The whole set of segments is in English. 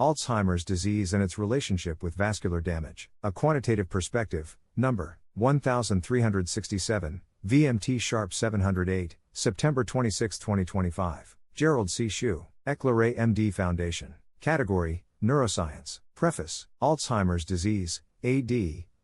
Alzheimer's disease and its relationship with vascular damage. A Quantitative Perspective, number 1367, VMT Sharp 708, September 26, 2025. Gerald C. Shu, EclaireMD Foundation. Category, Neuroscience. Preface. Alzheimer's disease, AD,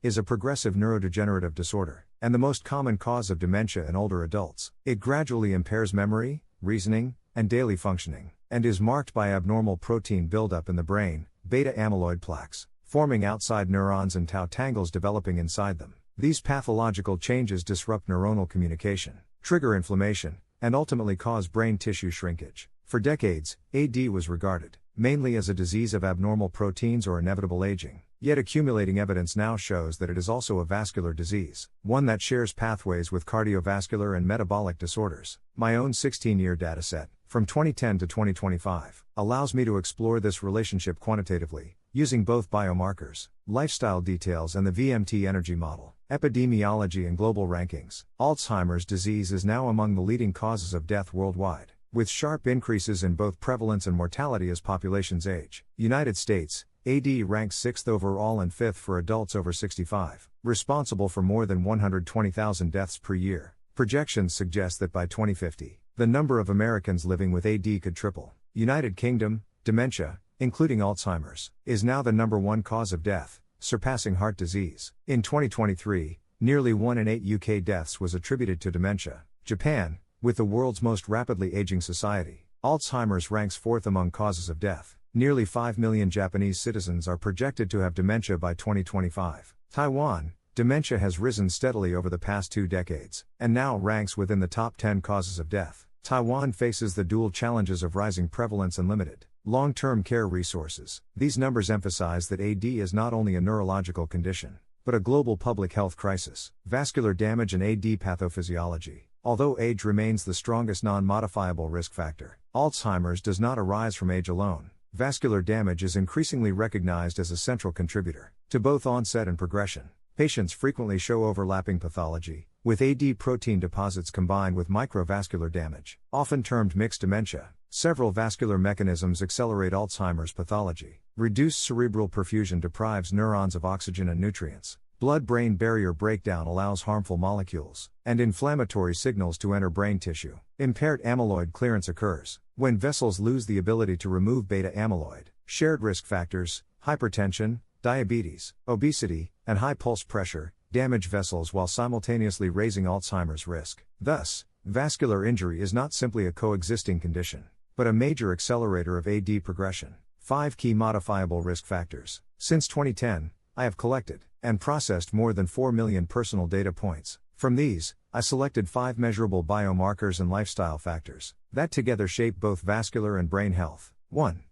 is a progressive neurodegenerative disorder, and the most common cause of dementia in older adults. It gradually impairs memory, reasoning, and daily functioning, and is marked by abnormal protein buildup in the brain, beta-amyloid plaques, forming outside neurons and tau tangles developing inside them. These pathological changes disrupt neuronal communication, trigger inflammation, and ultimately cause brain tissue shrinkage. For decades, AD was regarded mainly as a disease of abnormal proteins or inevitable aging. Yet accumulating evidence now shows that it is also a vascular disease, one that shares pathways with cardiovascular and metabolic disorders. My own 16-year dataset, from 2010 to 2025, allows me to explore this relationship quantitatively, using both biomarkers, lifestyle details and the VMT energy model, epidemiology and global rankings. Alzheimer's disease is now among the leading causes of death worldwide, with sharp increases in both prevalence and mortality as populations age. United States, AD ranks 6th overall and 5th for adults over 65, responsible for more than 120,000 deaths per year. Projections suggest that by 2050, the number of Americans living with AD could triple. United Kingdom, dementia, including Alzheimer's, is now the #1 cause of death, surpassing heart disease. In 2023, nearly 1 in 8 UK deaths was attributed to dementia. Japan, with the world's most rapidly aging society, Alzheimer's ranks 4th among causes of death. Nearly 5 million Japanese citizens are projected to have dementia by 2025. Taiwan, dementia has risen steadily over the past 2 decades, and now ranks within the top 10 causes of death. Taiwan faces the dual challenges of rising prevalence and limited long-term care resources. These numbers emphasize that AD is not only a neurological condition, but a global public health crisis. Vascular damage and AD pathophysiology. Although age remains the strongest non-modifiable risk factor, Alzheimer's does not arise from age alone. Vascular damage is increasingly recognized as a central contributor to both onset and progression. Patients frequently show overlapping pathology, with AD protein deposits combined with microvascular damage, often termed mixed dementia. Several vascular mechanisms accelerate Alzheimer's pathology. Reduced cerebral perfusion deprives neurons of oxygen and nutrients. Blood-brain barrier breakdown allows harmful molecules and inflammatory signals to enter brain tissue. Impaired amyloid clearance occurs when vessels lose the ability to remove beta-amyloid. Shared risk factors, hypertension, diabetes, obesity, and high pulse pressure, damage vessels while simultaneously raising Alzheimer's risk. Thus, vascular injury is not simply a coexisting condition, but a major accelerator of AD progression. 5 key modifiable risk factors. Since 2010, I have collected and processed more than 4 million personal data points. From these, I selected 5 measurable biomarkers and lifestyle factors that together shape both vascular and brain health. 1.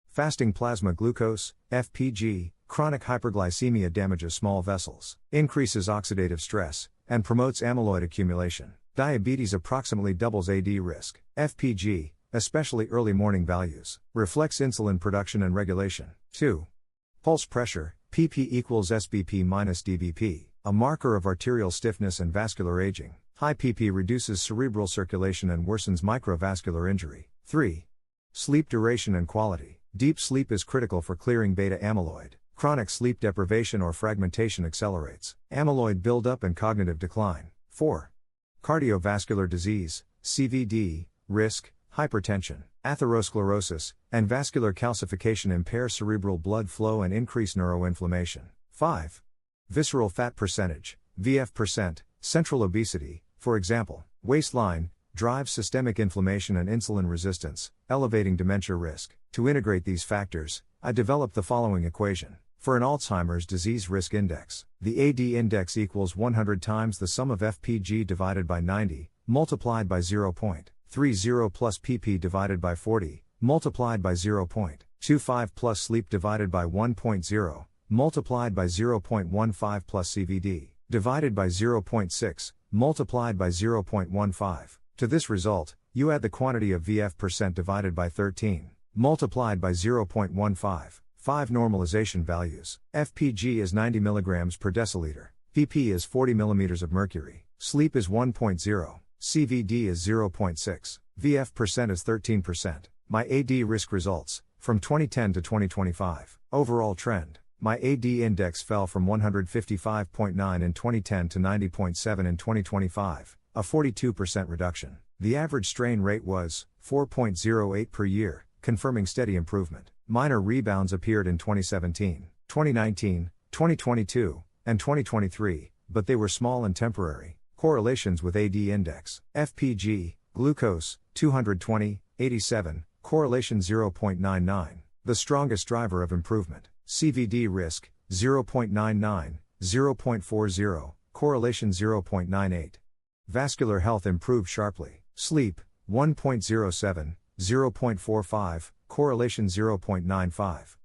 Fasting plasma glucose, FPG. Chronic hyperglycemia damages small vessels, increases oxidative stress, and promotes amyloid accumulation. Diabetes approximately doubles AD risk. FPG, especially early morning values, reflects insulin production and regulation. 2. Pulse pressure, PP equals SBP minus DBP, a marker of arterial stiffness and vascular aging. High PP reduces cerebral circulation and worsens microvascular injury. 3. Sleep duration and quality. Deep sleep is critical for clearing beta-amyloid. Chronic sleep deprivation or fragmentation accelerates amyloid buildup and cognitive decline. 4. Cardiovascular disease, CVD, risk, hypertension, atherosclerosis, and vascular calcification impair cerebral blood flow and increase neuroinflammation. 5. Visceral fat percentage, VF%, central obesity, for example, waistline, drives systemic inflammation and insulin resistance, elevating dementia risk. To integrate these factors, I developed the following equation. For an Alzheimer's disease risk index, the AD index equals 100 times the sum of FPG divided by 90, multiplied by 0.30 plus PP divided by 40, multiplied by 0.25 plus sleep divided by 1.0, multiplied by 0.15 plus CVD, divided by 0.6, multiplied by 0.15. To this result, you add the quantity of VF% divided by 13, multiplied by 0.15. 5 normalization values. FPG is 90 mg per deciliter. PP is 40 mm of mercury. Sleep is 1.0. CVD is 0.6. VF% is 13%. My AD risk results. from 2010 to 2025. Overall trend. My AD index fell from 155.9 in 2010 to 90.7 in 2025, a 42% reduction. The average strain rate was 4.08 per year, confirming steady improvement. Minor rebounds appeared in 2017, 2019, 2022, and 2023, but they were small and temporary. Correlations with AD index. FPG, glucose, 220, 87, correlation 0.99. The strongest driver of improvement. CVD risk, 0.99, 0.40, correlation 0.98. Vascular health improved sharply. Sleep, 1.07, 0.45, correlation 0.95.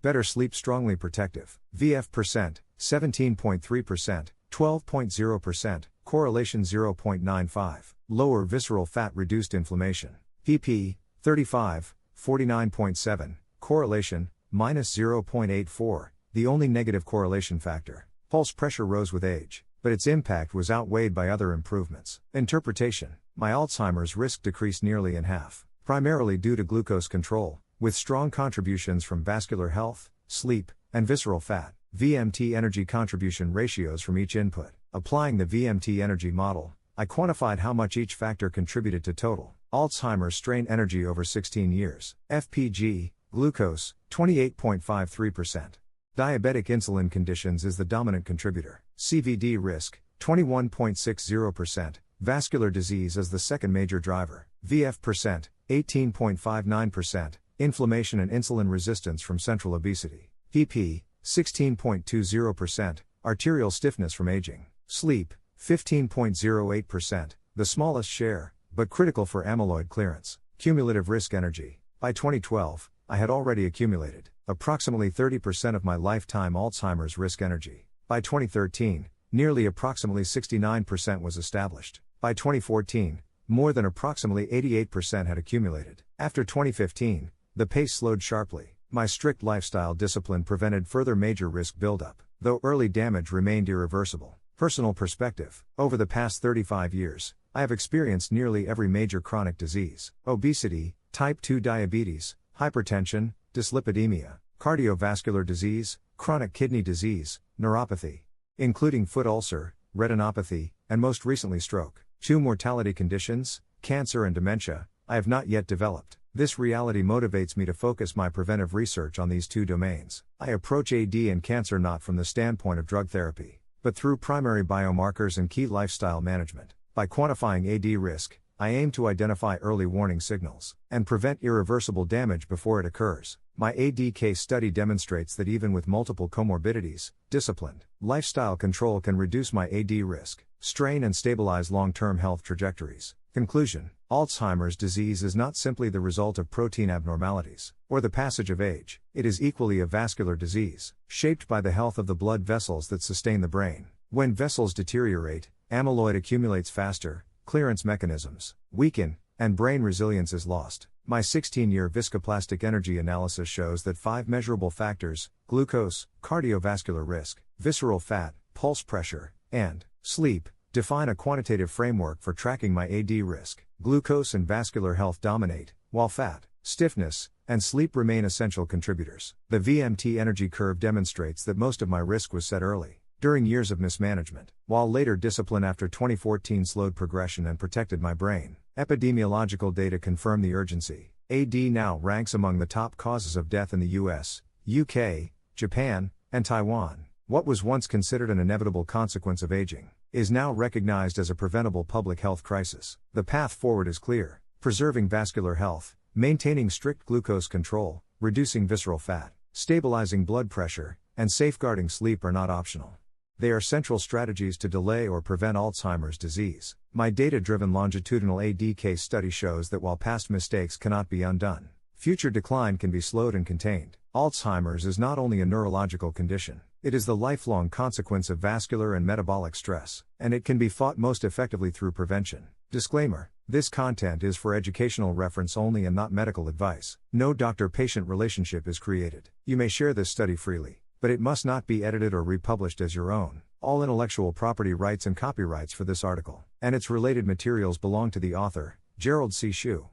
Better sleep strongly protective. VF percent, 17.3%, 12.0%, correlation 0.95. Lower visceral fat reduced inflammation. pp. 35, 49.7, correlation, minus 0.84, the only negative correlation factor. Pulse pressure rose with age, but its impact was outweighed by other improvements. Interpretation. My Alzheimer's risk decreased nearly in half, primarily due to glucose control, with strong contributions from vascular health, sleep, and visceral fat. VMT energy contribution ratios from each input. Applying the VMT energy model, I quantified how much each factor contributed to total Alzheimer's strain energy over 16 years. FPG, glucose, 28.53%. Diabetic insulin conditions is the dominant contributor. CVD risk, 21.60%. Vascular disease is the second major driver. VF percent, 18.59%. Inflammation and insulin resistance from central obesity. pp. 16.20%. Arterial stiffness from aging. Sleep, 15.08%. The smallest share, but critical for amyloid clearance. Cumulative risk energy. By 2012, I had already accumulated approximately 30% of my lifetime Alzheimer's risk energy. By 2013, nearly approximately 69% was established. By 2014, more than approximately 88% had accumulated. After 2015, the pace slowed sharply. My strict lifestyle discipline prevented further major risk buildup, though early damage remained irreversible. Personal perspective. Over the past 35 years, I have experienced nearly every major chronic disease: obesity, type 2 diabetes, hypertension, dyslipidemia, cardiovascular disease, chronic kidney disease, neuropathy, including foot ulcer, retinopathy, and most recently stroke. 2 mortality conditions, cancer and dementia, I have not yet developed. This reality motivates me to focus my preventive research on these 2 domains. I approach AD and cancer not from the standpoint of drug therapy, but through primary biomarkers and key lifestyle management. By quantifying AD risk, I aim to identify early warning signals and prevent irreversible damage before it occurs. My AD case study demonstrates that even with multiple comorbidities, disciplined lifestyle control can reduce my AD risk, strain, and stabilize long-term health trajectories. Conclusion. Alzheimer's disease is not simply the result of protein abnormalities or the passage of age. It is equally a vascular disease, shaped by the health of the blood vessels that sustain the brain. When vessels deteriorate, amyloid accumulates faster, clearance mechanisms weaken, and brain resilience is lost. My 16-year viscoplastic energy analysis shows that 5 measurable factors: glucose, cardiovascular risk, visceral fat, pulse pressure, and sleep, define a quantitative framework for tracking my AD risk. Glucose and vascular health dominate, while fat, stiffness, and sleep remain essential contributors. The VMT energy curve demonstrates that most of my risk was set early, during years of mismanagement, while later discipline after 2014 slowed progression and protected my brain. Epidemiological data confirm the urgency. AD now ranks among the top causes of death in the US, UK, Japan, and Taiwan. What was once considered an inevitable consequence of aging is now recognized as a preventable public health crisis. The path forward is clear: preserving vascular health, maintaining strict glucose control, reducing visceral fat, stabilizing blood pressure, and safeguarding sleep are not optional. They are central strategies to delay or prevent Alzheimer's disease. My data-driven longitudinal AD case study shows that while past mistakes cannot be undone, future decline can be slowed and contained. Alzheimer's is not only a neurological condition, it is the lifelong consequence of vascular and metabolic stress, and it can be fought most effectively through prevention. Disclaimer: this content is for educational reference only and not medical advice. No doctor-patient relationship is created. You may share this study freely, but it must not be edited or republished as your own. All intellectual property rights and copyrights for this article and its related materials belong to the author, Gerald C. Hsu.